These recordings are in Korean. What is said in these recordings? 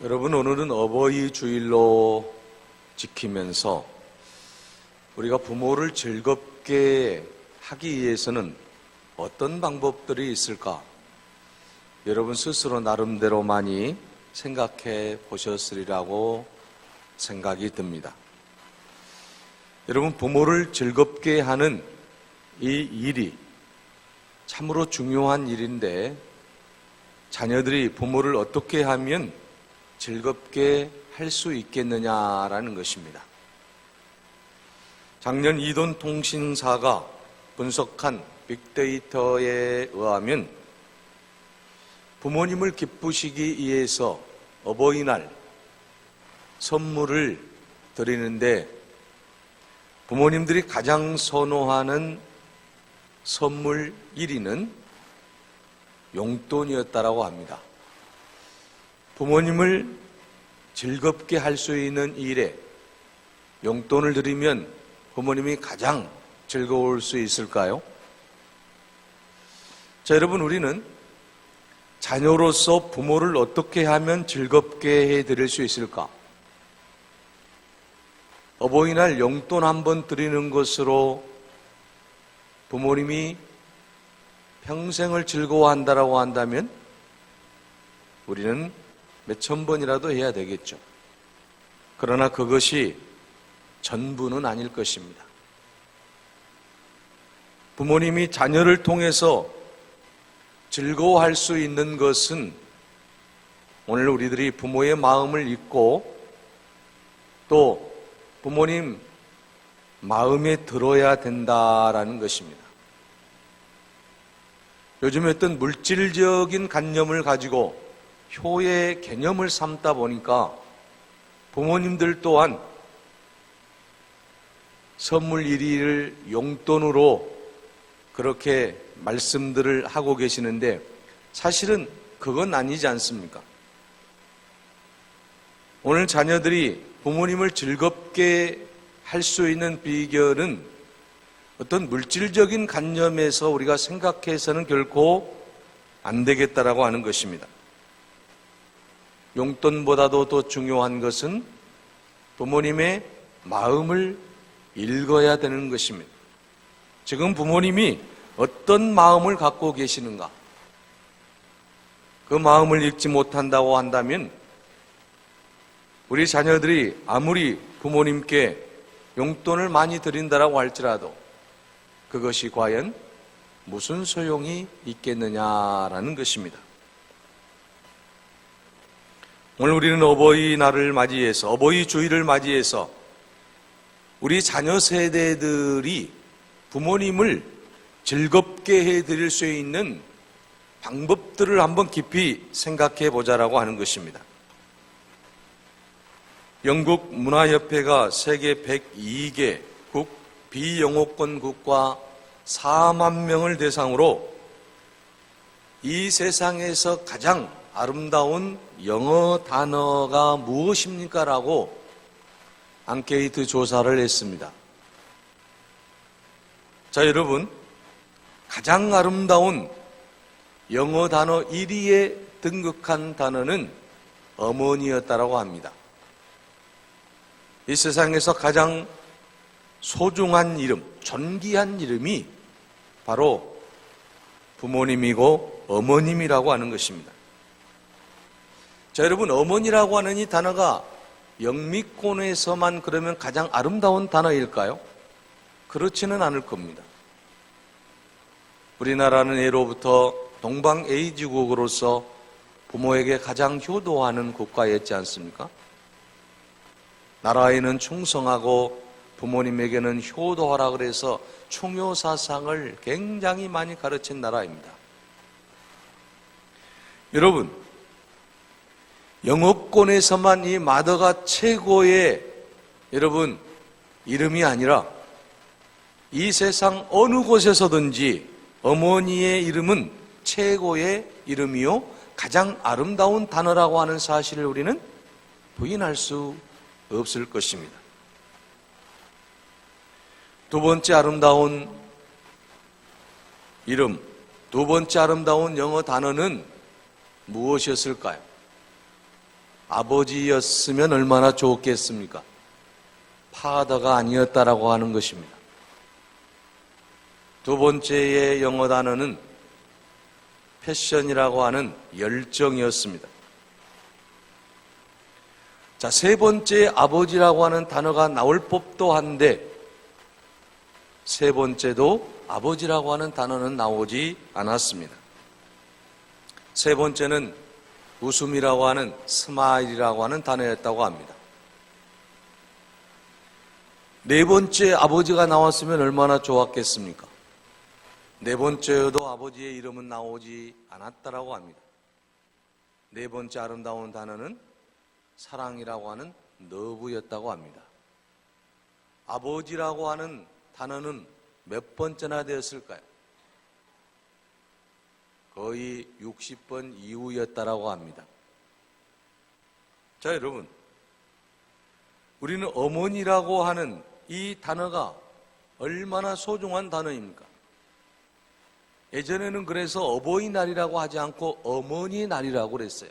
여러분, 오늘은 어버이 주일로 지키면서 우리가 부모를 즐겁게 하기 위해서는 어떤 방법들이 있을까? 여러분 스스로 나름대로 많이 생각해 보셨으리라고 생각이 듭니다. 여러분, 부모를 즐겁게 하는 이 일이 참으로 중요한 일인데, 자녀들이 부모를 어떻게 하면 즐겁게 할 수 있겠느냐라는 것입니다. 작년 이돈통신사가 분석한 빅데이터에 의하면 부모님을 기쁘시기 위해서 어버이날 선물을 드리는데 부모님들이 가장 선호하는 선물 1위는 용돈이었다라고 합니다. 부모님을 즐겁게 할 수 있는 일에 용돈을 드리면 부모님이 가장 즐거울 수 있을까요? 자, 여러분, 우리는 자녀로서 부모를 어떻게 하면 즐겁게 해드릴 수 있을까? 어버이날 용돈 한번 드리는 것으로 부모님이 평생을 즐거워한다라고 한다면 우리는 몇천 번이라도 해야 되겠죠. 그러나 그것이 전부는 아닐 것입니다. 부모님이 자녀를 통해서 즐거워할 수 있는 것은 오늘 우리들이 부모의 마음을 잊고 또 부모님 마음에 들어야 된다라는 것입니다. 요즘에 어떤 물질적인 관념을 가지고 효의 개념을 삼다 보니까 부모님들 또한 선물 1위를 용돈으로 그렇게 말씀들을 하고 계시는데 사실은 그건 아니지 않습니까? 오늘 자녀들이 부모님을 즐겁게 할 수 있는 비결은 어떤 물질적인 관념에서 우리가 생각해서는 결코 안 되겠다라고 하는 것입니다. 용돈보다도 더 중요한 것은 부모님의 마음을 읽어야 되는 것입니다. 지금 부모님이 어떤 마음을 갖고 계시는가? 그 마음을 읽지 못한다고 한다면 우리 자녀들이 아무리 부모님께 용돈을 많이 드린다라고 할지라도 그것이 과연 무슨 소용이 있겠느냐라는 것입니다. 오늘 우리는 어버이날을 맞이해서, 어버이 주일을 맞이해서 우리 자녀 세대들이 부모님을 즐겁게 해드릴 수 있는 방법들을 한번 깊이 생각해 보자라고 하는 것입니다. 영국 문화협회가 세계 102개 비영어권 국가 4만 명을 대상으로 이 세상에서 가장 아름다운 영어 단어가 무엇입니까? 라고 앙케이트 조사를 했습니다. 자, 여러분, 가장 아름다운 영어 단어 1위에 등극한 단어는 어머니였다라고 합니다. 이 세상에서 가장 소중한 이름, 존귀한 이름이 바로 부모님이고 어머님이라고 하는 것입니다. 자, 여러분, 어머니라고 하는 이 단어가 영미권에서만 그러면 가장 아름다운 단어일까요? 그렇지는 않을 겁니다. 우리나라는 예로부터 동방 에이즈국으로서 부모에게 가장 효도하는 국가였지 않습니까? 나라에는 충성하고 부모님에게는 효도하라 그래서 충효 사상을 굉장히 많이 가르친 나라입니다. 여러분, 영어권에서만 이 마더가 최고의 여러분 이름이 아니라 이 세상 어느 곳에서든지 어머니의 이름은 최고의 이름이요 가장 아름다운 단어라고 하는 사실을 우리는 부인할 수 없을 것입니다. 두 번째 아름다운 이름, 두 번째 아름다운 영어 단어는 무엇이었을까요? 아버지였으면 얼마나 좋겠습니까? 파더가 아니었다라고 하는 것입니다. 두 번째의 영어 단어는 패션이라고 하는 열정이었습니다. 자, 세 번째 아버지라고 하는 단어가 나올 법도 한데 세 번째도 아버지라고 하는 단어는 나오지 않았습니다. 세 번째는 웃음이라고 하는 스마일이라고 하는 단어였다고 합니다. 네 번째 아버지가 나왔으면 얼마나 좋았겠습니까? 네 번째여도 아버지의 이름은 나오지 않았다라고 합니다. 네 번째 아름다운 단어는 사랑이라고 하는 너브였다고 합니다. 아버지라고 하는 단어는 몇 번째나 되었을까요? 거의 60번 이후였다라고 합니다. 자, 여러분, 우리는 어머니라고 하는 이 단어가 얼마나 소중한 단어입니까? 예전에는 그래서 어버이날이라고 하지 않고 어머니 날이라고 그랬어요.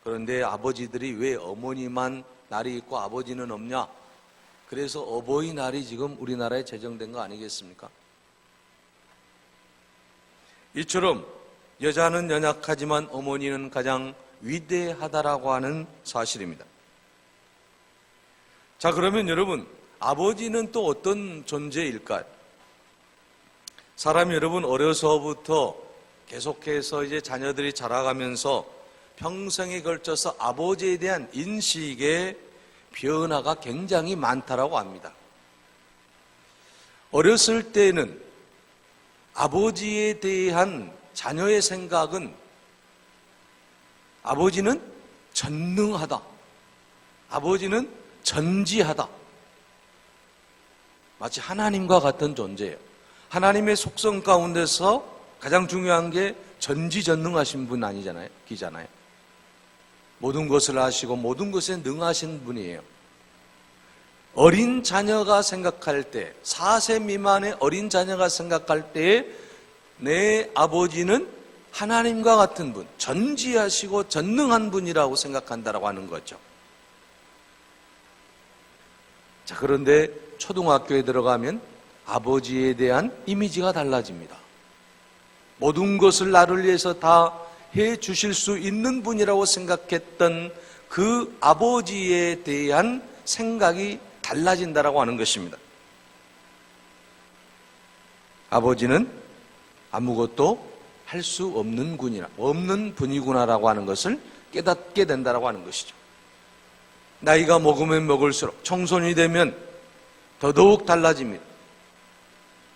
그런데 아버지들이 왜 어머니만 날이 있고 아버지는 없냐? 그래서 어버이날이 지금 우리나라에 제정된 거 아니겠습니까? 이처럼 여자는 연약하지만 어머니는 가장 위대하다라고 하는 사실입니다. 자, 그러면 여러분, 아버지는 또 어떤 존재일까요? 사람이 여러분 어려서부터 계속해서 이제 자녀들이 자라가면서 평생에 걸쳐서 아버지에 대한 인식의 변화가 굉장히 많다라고 합니다. 어렸을 때는 아버지에 대한 자녀의 생각은 아버지는 전능하다. 아버지는 전지하다. 마치 하나님과 같은 존재예요. 하나님의 속성 가운데서 가장 중요한 게 전지전능하신 분 아니잖아요. 기잖아요. 모든 것을 아시고 모든 것에 능하신 분이에요. 어린 자녀가 생각할 때, 4세 미만의 어린 자녀가 생각할 때에 내 아버지는 하나님과 같은 분, 전지하시고 전능한 분이라고 생각한다라고 하는 거죠. 자, 그런데 초등학교에 들어가면 아버지에 대한 이미지가 달라집니다. 모든 것을 나를 위해서 다 해 주실 수 있는 분이라고 생각했던 그 아버지에 대한 생각이 달라진다라고 하는 것입니다. 아버지는 아무것도 할 수 없는 분이구나라고 하는 것을 깨닫게 된다라고 하는 것이죠. 나이가 먹으면 먹을수록 청소년이 되면 더더욱 달라집니다.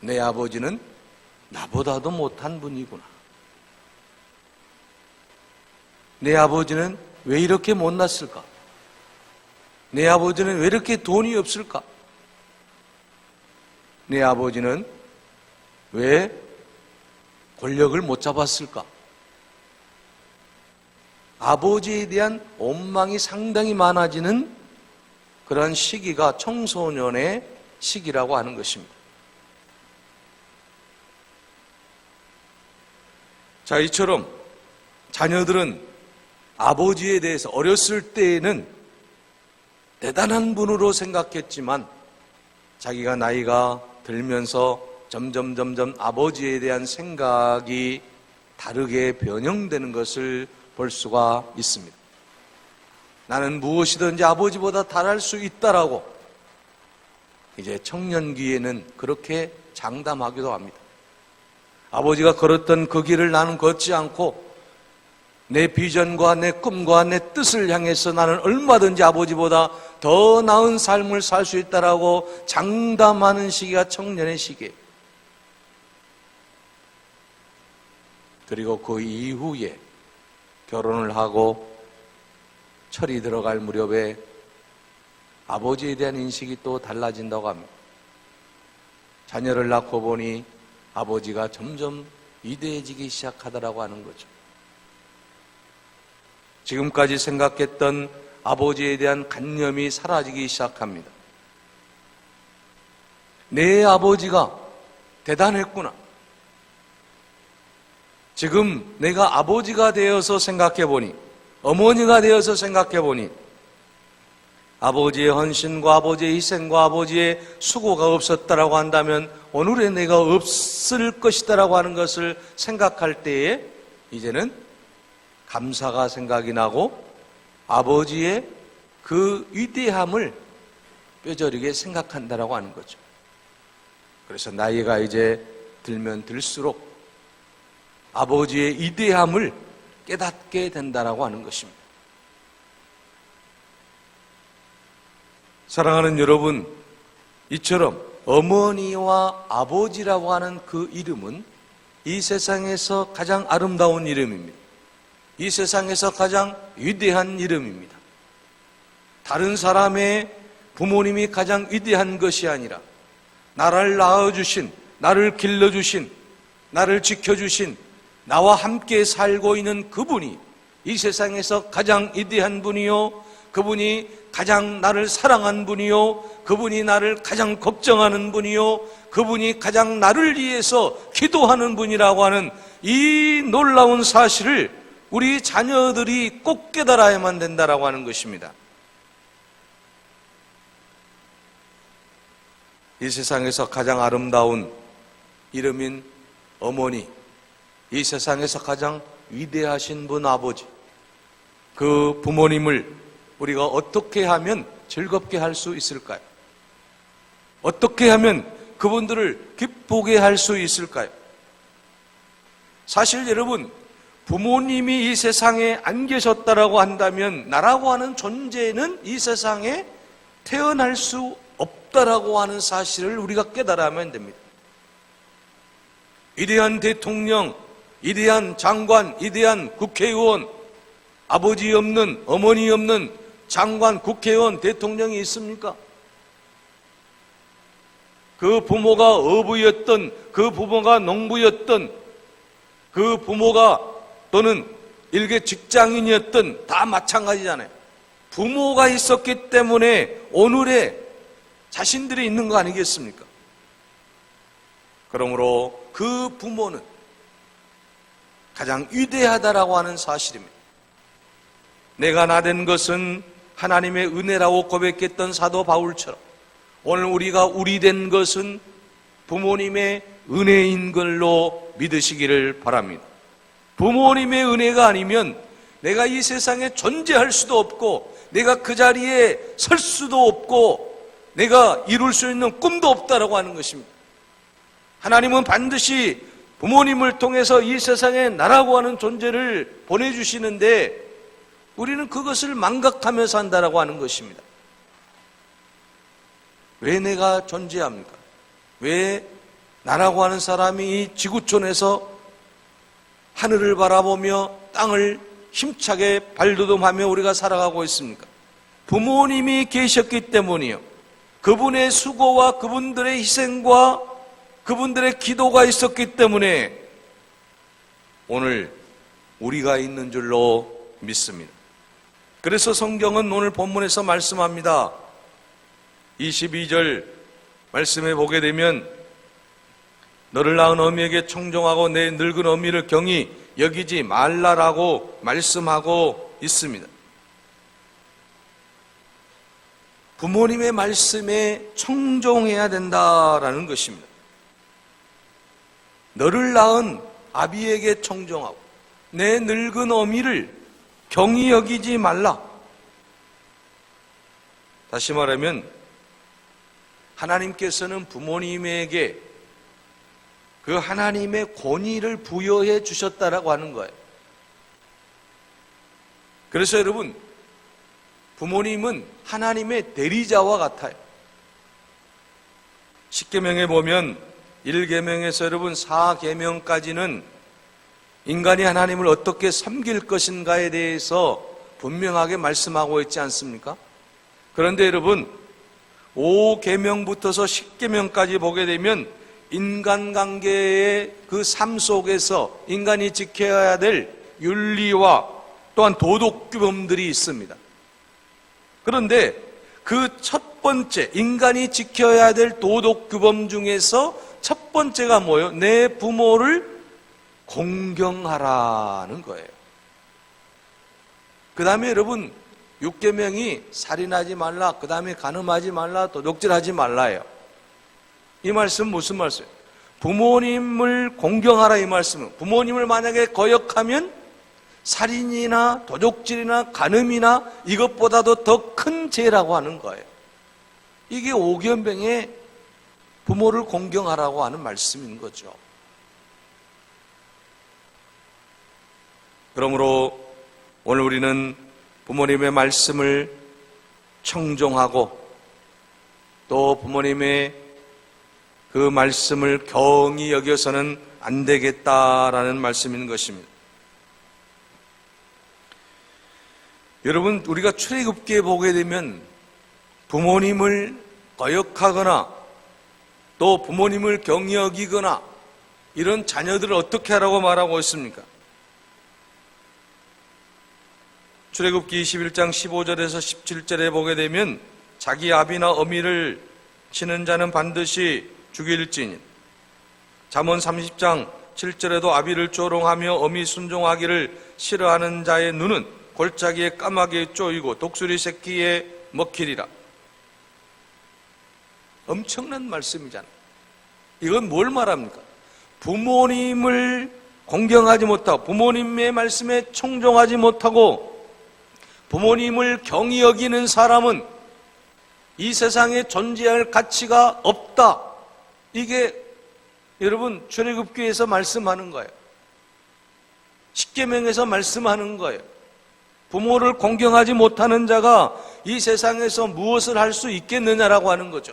내 아버지는 나보다도 못한 분이구나. 내 아버지는 왜 이렇게 못났을까? 내 아버지는 왜 이렇게 돈이 없을까? 내 아버지는 왜 권력을 못 잡았을까? 아버지에 대한 원망이 상당히 많아지는 그런 시기가 청소년의 시기라고 하는 것입니다. 자, 이처럼 자녀들은 아버지에 대해서 어렸을 때에는 대단한 분으로 생각했지만 자기가 나이가 들면서 점점 아버지에 대한 생각이 다르게 변형되는 것을 볼 수가 있습니다. 나는 무엇이든지 아버지보다 잘할 수 있다라고 이제 청년기에는 그렇게 장담하기도 합니다. 아버지가 걸었던 그 길을 나는 걷지 않고 내 비전과 내 꿈과 내 뜻을 향해서 나는 얼마든지 아버지보다 더 나은 삶을 살 수 있다라고 장담하는 시기가 청년의 시기예요. 그리고 그 이후에 결혼을 하고 철이 들어갈 무렵에 아버지에 대한 인식이 또 달라진다고 합니다. 자녀를 낳고 보니 아버지가 점점 위대해지기 시작하더라고 하는 거죠. 지금까지 생각했던 아버지에 대한 관념이 사라지기 시작합니다. 내 아버지가 대단했구나. 지금 내가 아버지가 되어서 생각해 보니 어머니가 되어서 생각해 보니 아버지의 헌신과 아버지의 희생과 아버지의 수고가 없었다라고 한다면 오늘의 내가 없을 것이다라고 하는 것을 생각할 때에 이제는 감사가 생각이 나고 아버지의 그 위대함을 뼈저리게 생각한다라고 하는 거죠. 그래서 나이가 이제 들면 들수록 아버지의 위대함을 깨닫게 된다라고 하는 것입니다. 사랑하는 여러분, 이처럼 어머니와 아버지라고 하는 그 이름은 이 세상에서 가장 아름다운 이름입니다. 이 세상에서 가장 위대한 이름입니다. 다른 사람의 부모님이 가장 위대한 것이 아니라 나를 낳아주신, 나를 길러주신, 나를 지켜주신, 나와 함께 살고 있는 그분이 이 세상에서 가장 위대한 분이요, 그분이 가장 나를 사랑한 분이요, 그분이 나를 가장 걱정하는 분이요, 그분이 가장 나를 위해서 기도하는 분이라고 하는 이 놀라운 사실을 우리 자녀들이 꼭 깨달아야만 된다라고 하는 것입니다. 이 세상에서 가장 아름다운 이름인 어머니, 이 세상에서 가장 위대하신 분 아버지, 그 부모님을 우리가 어떻게 하면 즐겁게 할 수 있을까요? 어떻게 하면 그분들을 기쁘게 할 수 있을까요? 사실 여러분, 부모님이 이 세상에 안 계셨다라고 한다면 나라고 하는 존재는 이 세상에 태어날 수 없다라고 하는 사실을 우리가 깨달아야만 됩니다. 위대한 대통령, 위대한 장관, 위대한 국회의원, 아버지 없는, 어머니 없는 장관, 국회의원, 대통령이 있습니까? 그 부모가 어부였던, 그 부모가 농부였던, 그 부모가 또는 일개 직장인이었던 다 마찬가지잖아요. 부모가 있었기 때문에 오늘의 자신들이 있는 거 아니겠습니까? 그러므로 그 부모는 가장 위대하다라고 하는 사실입니다. 내가 나된 것은 하나님의 은혜라고 고백했던 사도 바울처럼 오늘 우리가 우리 된 것은 부모님의 은혜인 걸로 믿으시기를 바랍니다. 부모님의 은혜가 아니면 내가 이 세상에 존재할 수도 없고 내가 그 자리에 설 수도 없고 내가 이룰 수 있는 꿈도 없다라고 하는 것입니다. 하나님은 반드시 부모님을 통해서 이 세상에 나라고 하는 존재를 보내주시는데 우리는 그것을 망각하면서 한다라고 하는 것입니다. 왜 내가 존재합니까? 왜 나라고 하는 사람이 이 지구촌에서 하늘을 바라보며 땅을 힘차게 발돋움하며 우리가 살아가고 있습니까? 부모님이 계셨기 때문이요. 그분의 수고와 그분들의 희생과 그분들의 기도가 있었기 때문에 오늘 우리가 있는 줄로 믿습니다. 그래서 성경은 오늘 본문에서 말씀합니다. 22절 말씀에 보게 되면 너를 낳은 어미에게 청종하고 내 늙은 어미를 경히 여기지 말라라고 말씀하고 있습니다. 부모님의 말씀에 청종해야 된다라는 것입니다. 너를 낳은 아비에게 청종하고 내 늙은 어미를 경히 여기지 말라. 다시 말하면 하나님께서는 부모님에게 그 하나님의 권위를 부여해 주셨다라고 하는 거예요. 그래서 여러분, 부모님은 하나님의 대리자와 같아요. 십계명에 보면 1계명에서 여러분 4계명까지는 인간이 하나님을 어떻게 섬길 것인가에 대해서 분명하게 말씀하고 있지 않습니까? 그런데 여러분 5계명부터서 10계명까지 보게 되면 인간관계의 그 삶 속에서 인간이 지켜야 될 윤리와 또한 도덕규범들이 있습니다. 그런데 그 첫 번째 인간이 지켜야 될 도덕규범 중에서 첫 번째가 뭐예요? 내 부모를 공경하라는 거예요. 그 다음에 여러분 6계명이 살인하지 말라, 그 다음에 간음하지 말라, 도둑질하지 말라예요. 이 말씀은 무슨 말씀이에요? 부모님을 공경하라 이 말씀은, 부모님을 만약에 거역하면 살인이나 도둑질이나 간음이나 이것보다도 더 큰 죄라고 하는 거예요. 이게 5계명의 부모를 공경하라고 하는 말씀인 거죠. 그러므로 오늘 우리는 부모님의 말씀을 청종하고 또 부모님의 그 말씀을 경히 여겨서는 안 되겠다라는 말씀인 것입니다. 여러분, 우리가 출애굽기에 보게 되면 부모님을 거역하거나 또 부모님을 경히 여기거나 이런 자녀들을 어떻게 하라고 말하고 있습니까? 출애굽기 21장 15절에서 17절에 보게 되면 자기 아비나 어미를 치는 자는 반드시 죽일지니, 잠언 30장 7절에도 아비를 조롱하며 어미 순종하기를 싫어하는 자의 눈은 골짜기에 까마귀에 쪼이고 독수리 새끼에 먹히리라. 엄청난 말씀이잖아요. 이건 뭘 말합니까? 부모님을 공경하지 못하고 부모님의 말씀에 청종하지 못하고 부모님을 경히 여기는 사람은 이 세상에 존재할 가치가 없다. 이게 여러분 출애굽기에서 말씀하는 거예요. 십계명에서 말씀하는 거예요. 부모를 공경하지 못하는 자가 이 세상에서 무엇을 할 수 있겠느냐라고 하는 거죠.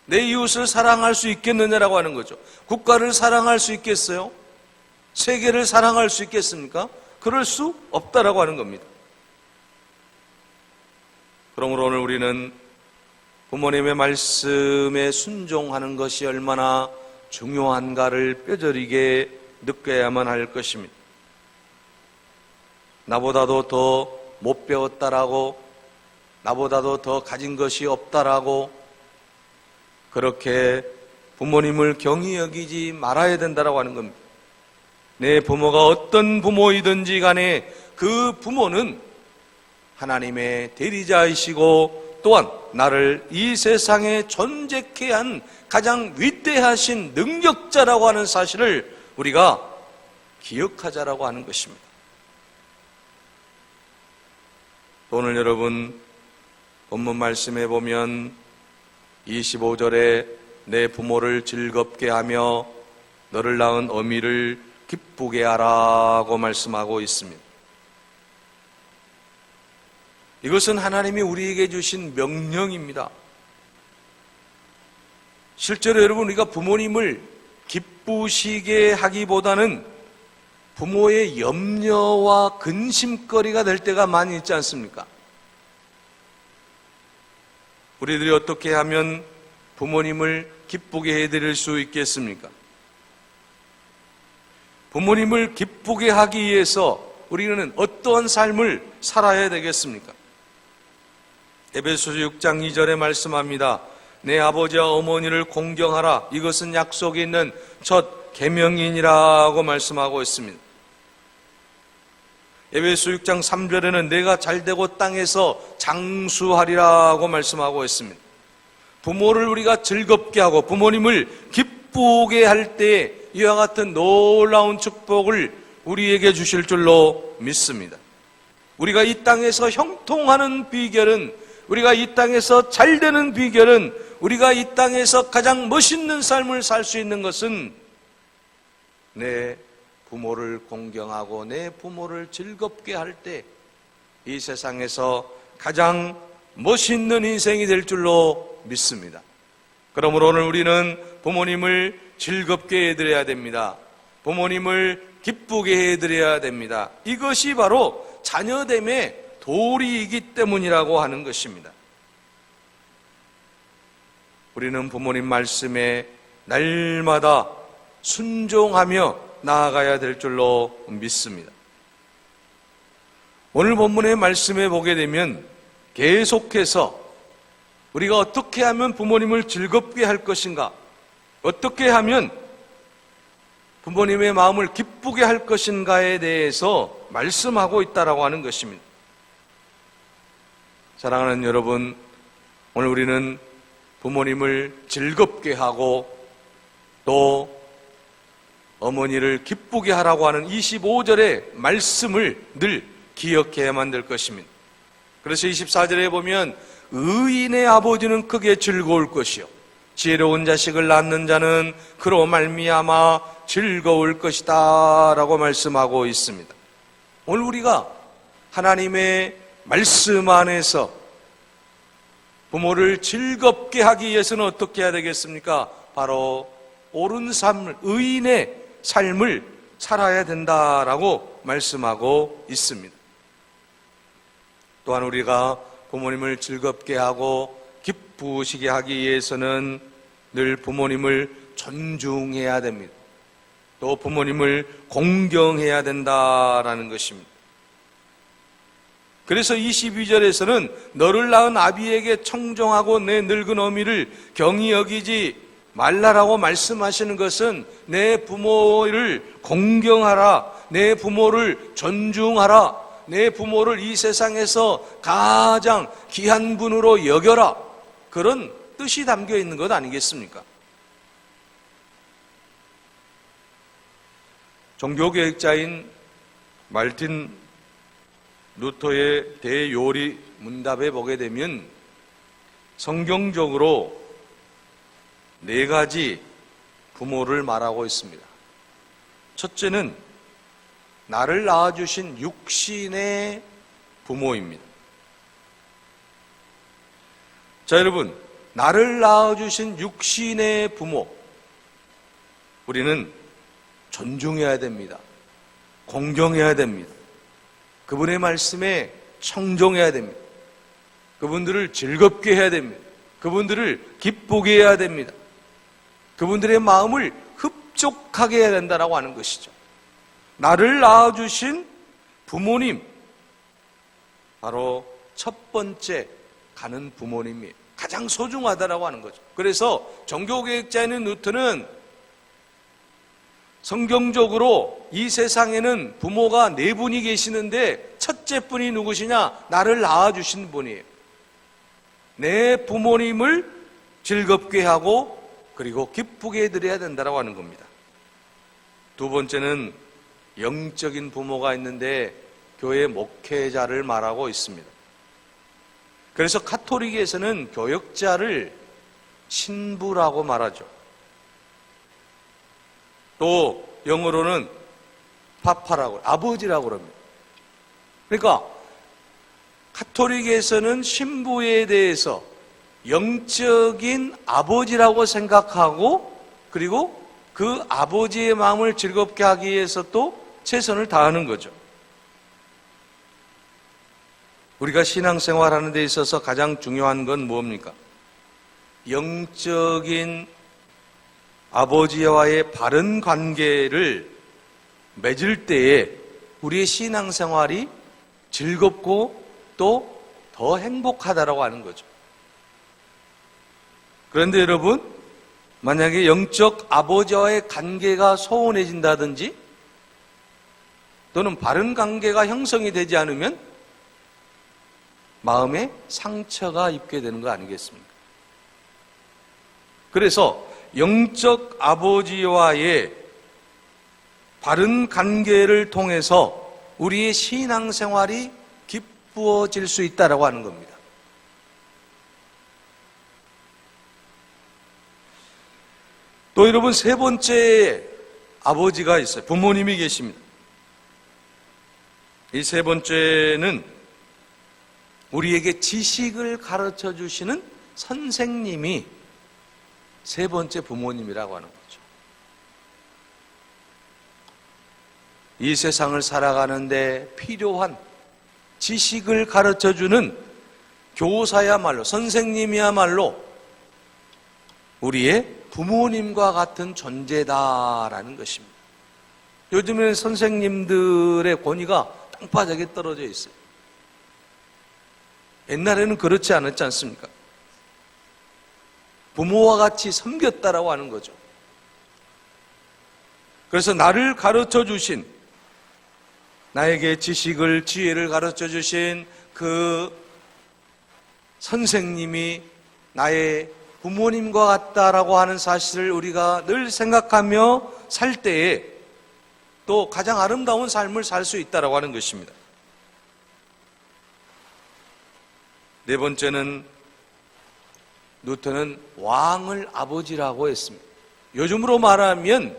내 이웃을 사랑할 수 있겠느냐라고 하는 거죠. 국가를 사랑할 수 있겠어요? 세계를 사랑할 수 있겠습니까? 그럴 수 없다라고 하는 겁니다. 그러므로 오늘 우리는 부모님의 말씀에 순종하는 것이 얼마나 중요한가를 뼈저리게 느껴야만 할 것입니다. 나보다도 더 못 배웠다라고, 나보다도 더 가진 것이 없다라고 그렇게 부모님을 경히 여기지 말아야 된다라고 하는 겁니다. 내 부모가 어떤 부모이든지 간에 그 부모는 하나님의 대리자이시고 또한 나를 이 세상에 존재케 한 가장 위대하신 능력자라고 하는 사실을 우리가 기억하자라고 하는 것입니다. 오늘 여러분 본문 말씀에 보면 25절에 내 부모를 즐겁게 하며 너를 낳은 어미를 기쁘게 하라고 말씀하고 있습니다. 이것은 하나님이 우리에게 주신 명령입니다. 실제로 여러분 우리가 부모님을 기쁘시게 하기보다는 부모의 염려와 근심거리가 될 때가 많이 있지 않습니까? 우리들이 어떻게 하면 부모님을 기쁘게 해드릴 수 있겠습니까? 부모님을 기쁘게 하기 위해서 우리는 어떠한 삶을 살아야 되겠습니까? 에베소서 6장 2절에 말씀합니다. 내 아버지와 어머니를 공경하라. 이것은 약속이 있는 첫 계명이니라고 말씀하고 있습니다. 에베소 6장 3절에는 내가 잘되고 땅에서 장수하리라고 말씀하고 있습니다. 부모를 우리가 즐겁게 하고 부모님을 기쁘게 할 때 이와 같은 놀라운 축복을 우리에게 주실 줄로 믿습니다. 우리가 이 땅에서 형통하는 비결은, 우리가 이 땅에서 잘되는 비결은, 우리가 이 땅에서 가장 멋있는 삶을 살 수 있는 것은 내 부모를 공경하고 내 부모를 즐겁게 할 때 이 세상에서 가장 멋있는 인생이 될 줄로 믿습니다. 그러므로 오늘 우리는 부모님을 즐겁게 해드려야 됩니다. 부모님을 기쁘게 해드려야 됩니다. 이것이 바로 자녀됨의 도리이기 때문이라고 하는 것입니다. 우리는 부모님 말씀에 날마다 순종하며 나아가야 될 줄로 믿습니다. 오늘 본문의 말씀에 보게 되면 계속해서 우리가 어떻게 하면 부모님을 즐겁게 할 것인가, 어떻게 하면 부모님의 마음을 기쁘게 할 것인가에 대해서 말씀하고 있다라고 하는 것입니다. 사랑하는 여러분, 오늘 우리는 부모님을 즐겁게 하고 또 어머니를 기쁘게 하라고 하는 25절의 말씀을 늘 기억해야만 될 것입니다. 그래서 24절에 보면 의인의 아버지는 크게 즐거울 것이요 지혜로운 자식을 낳는 자는 그로 말미암아 즐거울 것이다 라고 말씀하고 있습니다. 오늘 우리가 하나님의 말씀 안에서 부모를 즐겁게 하기 위해서는 어떻게 해야 되겠습니까? 바로 옳은 삶을, 의인의 삶을 살아야 된다라고 말씀하고 있습니다. 또한 우리가 부모님을 즐겁게 하고 기쁘시게 하기 위해서는 늘 부모님을 존중해야 됩니다. 또 부모님을 공경해야 된다라는 것입니다. 그래서 22절에서는 너를 낳은 아비에게 청종하고 내 늙은 어미를 경히 여기지 말라라고 말씀하시는 것은 내 부모를 공경하라, 내 부모를 존중하라, 내 부모를 이 세상에서 가장 귀한 분으로 여겨라, 그런 뜻이 담겨 있는 것 아니겠습니까? 종교개혁자인 말틴 루터의 대요리 문답에 보게 되면 성경적으로 4가지 부모를 말하고 있습니다. 첫째는 나를 낳아주신 육신의 부모입니다. 자, 여러분, 나를 낳아주신 육신의 부모, 우리는 존중해야 됩니다. 공경해야 됩니다. 그분의 말씀에 청종해야 됩니다. 그분들을 즐겁게 해야 됩니다. 그분들을 기쁘게 해야 됩니다. 그분들의 마음을 흡족하게 해야 된다라고 하는 것이죠. 나를 낳아주신 부모님, 바로 첫 번째 가는 부모님이 가장 소중하다라고 하는 거죠. 그래서 종교개혁자인 루터는 성경적으로 이 세상에는 부모가 4분이 계시는데 첫째 분이 누구시냐? 나를 낳아주신 분이에요. 내 부모님을 즐겁게 하고 그리고 기쁘게 해드려야 된다고 하는 겁니다. 두 번째는 영적인 부모가 있는데 교회 목회자를 말하고 있습니다. 그래서 가톨릭에서는 교역자를 신부라고 말하죠. 또 영어로는 파파라고, 아버지라고 그럽니다. 그러니까 가톨릭에서는 신부에 대해서 영적인 아버지라고 생각하고 그리고 그 아버지의 마음을 즐겁게 하기 위해서 또 최선을 다하는 거죠. 우리가 신앙생활하는 데 있어서 가장 중요한 건 뭡니까? 영적인 아버지와의 바른 관계를 맺을 때에 우리의 신앙생활이 즐겁고 또 더 행복하다라고 하는 거죠. 그런데 여러분, 만약에 영적 아버지와의 관계가 소원해진다든지 또는 바른 관계가 형성이 되지 않으면 마음에 상처가 입게 되는 거 아니겠습니까? 그래서 영적 아버지와의 바른 관계를 통해서 우리의 신앙생활이 기쁘어질 수 있다라고 하는 겁니다. 또 여러분, 세 번째 아버지가 있어요. 부모님이 계십니다. 이 세 번째는 우리에게 지식을 가르쳐 주시는 선생님이 세 번째 부모님이라고 하는 거죠. 이 세상을 살아가는데 필요한 지식을 가르쳐 주는 교사야말로, 선생님이야말로 우리의 부모님과 같은 존재다라는 것입니다. 요즘에는 선생님들의 권위가 땅바닥에 떨어져 있어요. 옛날에는 그렇지 않았지 않습니까? 부모와 같이 섬겼다라고 하는 거죠. 그래서 나를 가르쳐 주신 나에게 지식을, 지혜를 가르쳐 주신 그 선생님이 나의 부모님과 같다라고 하는 사실을 우리가 늘 생각하며 살 때에 또 가장 아름다운 삶을 살 수 있다라고 하는 것입니다. 네 번째는 루터는 왕을 아버지라고 했습니다. 요즘으로 말하면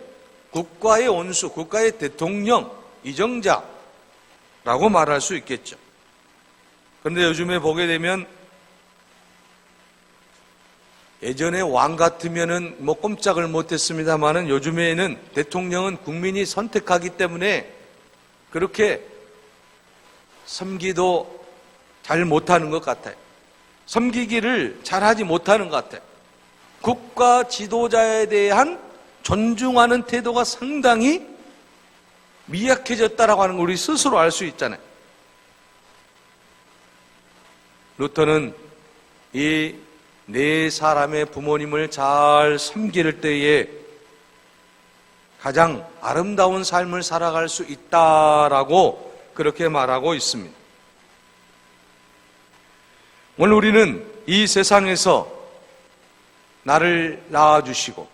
국가의 원수, 국가의 대통령, 이정자라고 말할 수 있겠죠. 그런데 요즘에 보게 되면 예전에 왕 같으면은 뭐 꼼짝을 못했습니다만은 요즘에는 대통령은 국민이 선택하기 때문에 그렇게 섬기도 잘 못하는 것 같아요. 섬기기를 잘하지 못하는 것 같아요. 국가 지도자에 대한 존중하는 태도가 상당히 미약해졌다라고 하는 걸 우리 스스로 알 수 있잖아요. 루터는 이 네 사람의 부모님을 잘 섬길 때에 가장 아름다운 삶을 살아갈 수 있다라고 그렇게 말하고 있습니다. 오늘 우리는 이 세상에서 나를 낳아주시고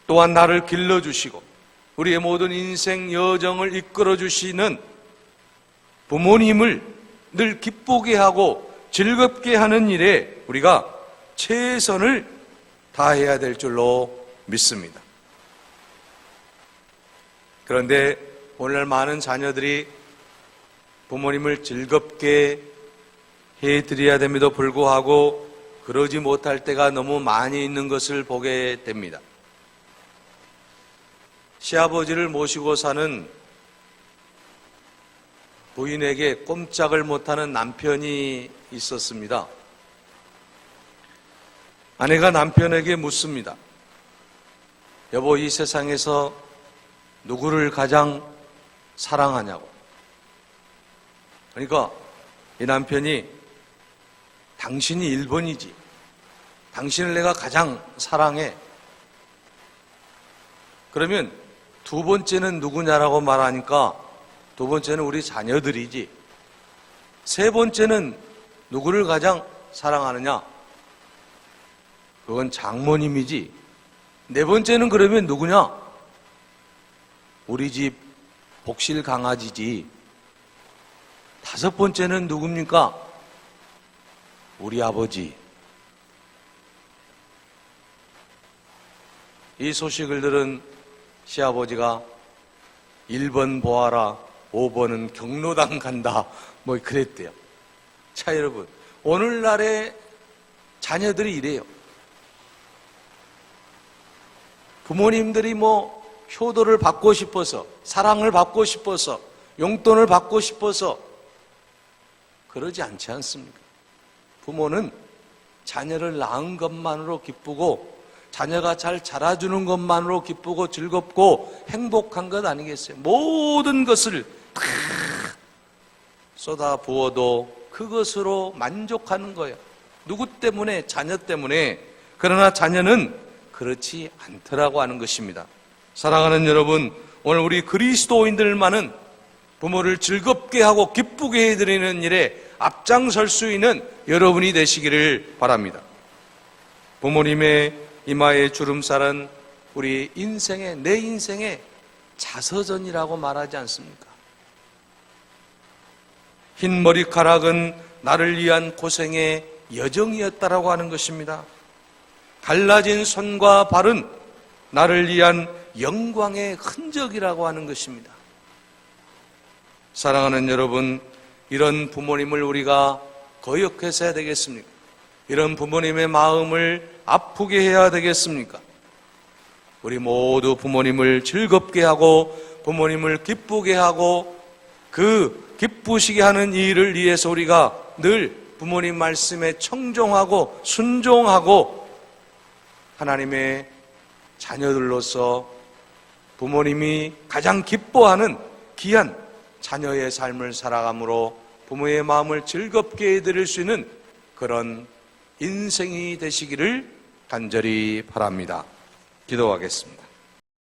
또한 나를 길러주시고 우리의 모든 인생 여정을 이끌어주시는 부모님을 늘 기쁘게 하고 즐겁게 하는 일에 우리가 최선을 다해야 될 줄로 믿습니다. 그런데 오늘날 많은 자녀들이 부모님을 즐겁게 해드려야 됨에도 불구하고 그러지 못할 때가 너무 많이 있는 것을 보게 됩니다. 시아버지를 모시고 사는 부인에게 꼼짝을 못하는 남편이 있었습니다. 아내가 남편에게 묻습니다. 여보, 이 세상에서 누구를 가장 사랑하냐고. 그러니까 이 남편이 당신이 1번이지. 당신을 내가 가장 사랑해. 그러면 두 번째는 누구냐라고 말하니까 두 번째는 우리 자녀들이지. 세 번째는 누구를 가장 사랑하느냐? 그건 장모님이지. 네 번째는 그러면 누구냐? 우리 집 복실 강아지지. 다섯 번째는 누굽니까? 우리 아버지. 이 소식을 들은 시아버지가 1번 보아라, 5번은 경로당 간다, 뭐 그랬대요. 자, 여러분, 오늘날의 자녀들이 이래요. 부모님들이 뭐 효도를 받고 싶어서, 사랑을 받고 싶어서, 용돈을 받고 싶어서 그러지 않지 않습니까? 부모는 자녀를 낳은 것만으로 기쁘고 자녀가 잘 자라주는 것만으로 기쁘고 즐겁고 행복한 것 아니겠어요? 모든 것을 다 쏟아 부어도 그것으로 만족하는 거예요. 누구 때문에? 자녀 때문에. 그러나 자녀는 그렇지 않더라고 하는 것입니다. 사랑하는 여러분, 오늘 우리 그리스도인들만은 부모를 즐겁게 하고 기쁘게 해드리는 일에 앞장설 수 있는 여러분이 되시기를 바랍니다. 부모님의 이마의 주름살은 우리 인생의, 내 인생의 자서전이라고 말하지 않습니까? 흰 머리카락은 나를 위한 고생의 여정이었다라고 하는 것입니다. 갈라진 손과 발은 나를 위한 영광의 흔적이라고 하는 것입니다. 사랑하는 여러분, 이런 부모님을 우리가 거역해서 해야 되겠습니까? 이런 부모님의 마음을 아프게 해야 되겠습니까? 우리 모두 부모님을 즐겁게 하고 부모님을 기쁘게 하고 그 기쁘시게 하는 일을 위해서 우리가 늘 부모님 말씀에 청종하고 순종하고 하나님의 자녀들로서 부모님이 가장 기뻐하는 귀한 자녀의 삶을 살아감으로 부모의 마음을 즐겁게 해드릴 수 있는 그런 인생이 되시기를 간절히 바랍니다. 기도하겠습니다.